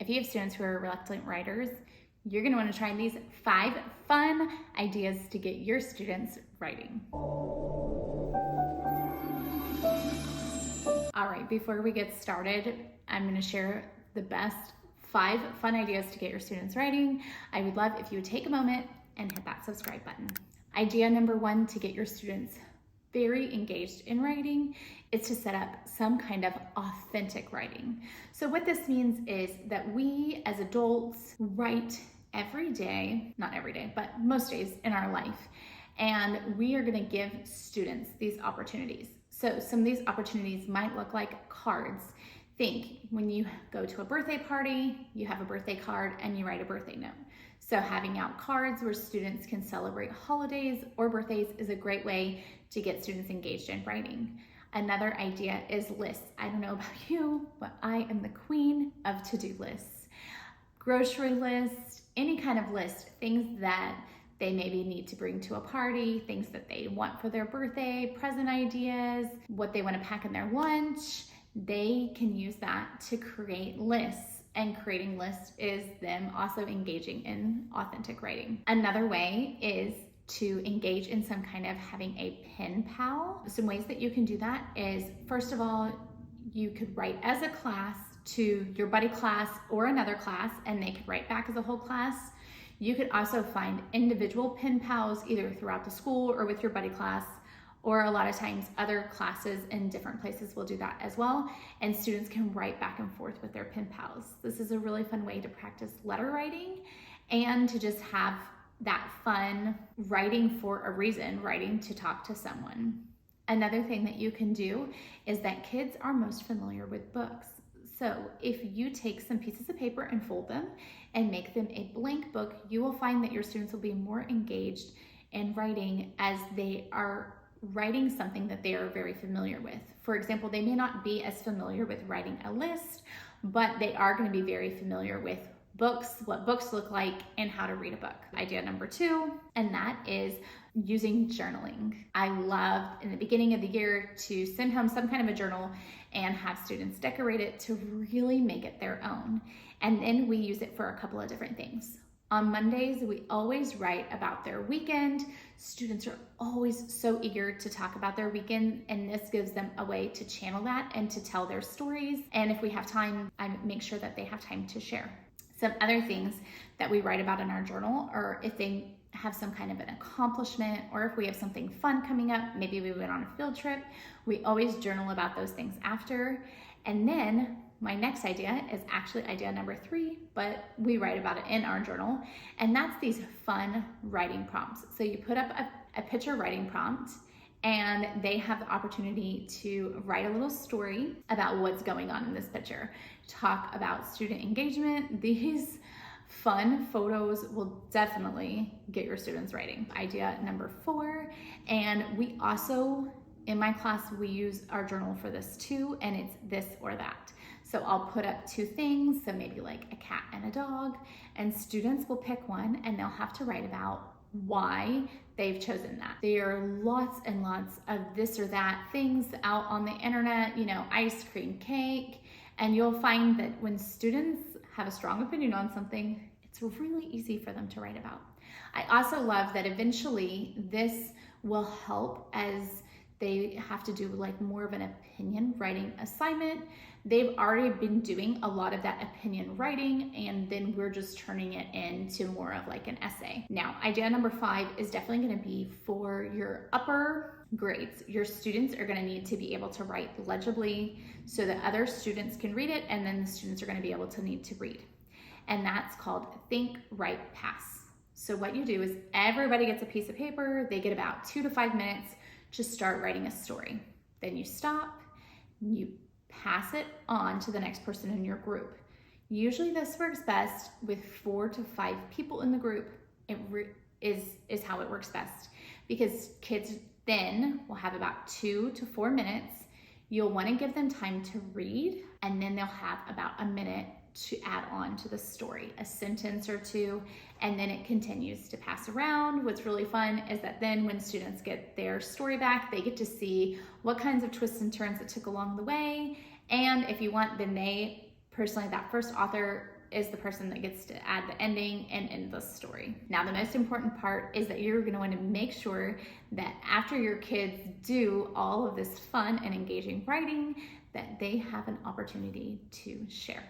If you have students who are reluctant writers, you're going to want to try these 5 fun ideas to get your students writing. All right, before we get started, I'm going to share the best 5 fun ideas to get your students writing. I would love if you would take a moment and hit that subscribe button. Idea number 1 to get your students very engaged in writing is to set up some kind of authentic writing. So what this means is that we as adults write every day, not every day, but most days in our life. And we are gonna give students these opportunities. So some of these opportunities might look like cards. Think when you go to a birthday party, you have a birthday card and you write a birthday note. So having out cards where students can celebrate holidays or birthdays is a great way to get students engaged in writing. Another idea is lists. I don't know about you, but I am the queen of to-do lists. Grocery lists, any kind of list, things that they maybe need to bring to a party, things that they want for their birthday, present ideas, what they want to pack in their lunch. They can use that to create lists. And creating lists is them also engaging in authentic writing. Another way is to engage in some kind of having a pen pal. Some ways that you can do that is, first of all, you could write as a class to your buddy class or another class, and they could write back as a whole class. You could also find individual pen pals either throughout the school or with your buddy class, or a lot of times other classes in different places will do that as well. And students can write back and forth with their pen pals. This is a really fun way to practice letter writing and to just have that fun writing for a reason, writing to talk to someone. Another thing that you can do is that kids are most familiar with books. So if you take some pieces of paper and fold them and make them a blank book, you will find that your students will be more engaged in writing as they are writing something that they are very familiar with. For example, they may not be as familiar with writing a list, but they are going to be very familiar with books, what books look like, and how to read a book. Idea number 2, and that is using journaling. I love in the beginning of the year to send home some kind of a journal and have students decorate it to really make it their own. And then we use it for a couple of different things. On Mondays, we always write about their weekend. Students are always so eager to talk about their weekend, and this gives them a way to channel that and to tell their stories. And if we have time, I make sure that they have time to share. Some other things that we write about in our journal are if they have some kind of an accomplishment, or if we have something fun coming up, maybe we went on a field trip, we always journal about those things after. And then my next idea is actually idea number 3, but we write about it in our journal, and that's these fun writing prompts. So you put up a picture writing prompt, and they have the opportunity to write a little story about what's going on in this picture. Talk about student engagement. These fun photos will definitely get your students writing. Idea number 4, and we also, in my class, we use our journal for this too, and it's this or that. So I'll put up 2 things, so maybe like a cat and a dog, and students will pick one and they'll have to write about why they've chosen that. There are lots and lots of this or that things out on the internet, ice cream, cake, and you'll find that when students have a strong opinion on something, it's really easy for them to write about. I also love that eventually this will help as they have to do like more of an opinion writing assignment. They've already been doing a lot of that opinion writing, and then we're just turning it into more of like an essay. Now, idea number 5 is definitely going to be for your upper grades. Your students are going to need to be able to write legibly so that other students can read it, and then the students are going to be able to need to read. And that's called Think, Write, Pass. So what you do is everybody gets a piece of paper. They get about 2 to 5 minutes to start writing a story. Then you stop, you pass it on to the next person in your group. Usually this works best with 4 to 5 people in the group. It is how it works best, because kids then will have about 2 to 4 minutes. You'll want to give them time to read, and then they'll have about a minute to add on to the story, a sentence or 2, and then it continues to pass around. What's really fun is that then when students get their story back, they get to see what kinds of twists and turns it took along the way. And if you want, then they, personally, that first author is the person that gets to add the ending and end the story. Now, the most important part is that you're gonna wanna make sure that after your kids do all of this fun and engaging writing, that they have an opportunity to share.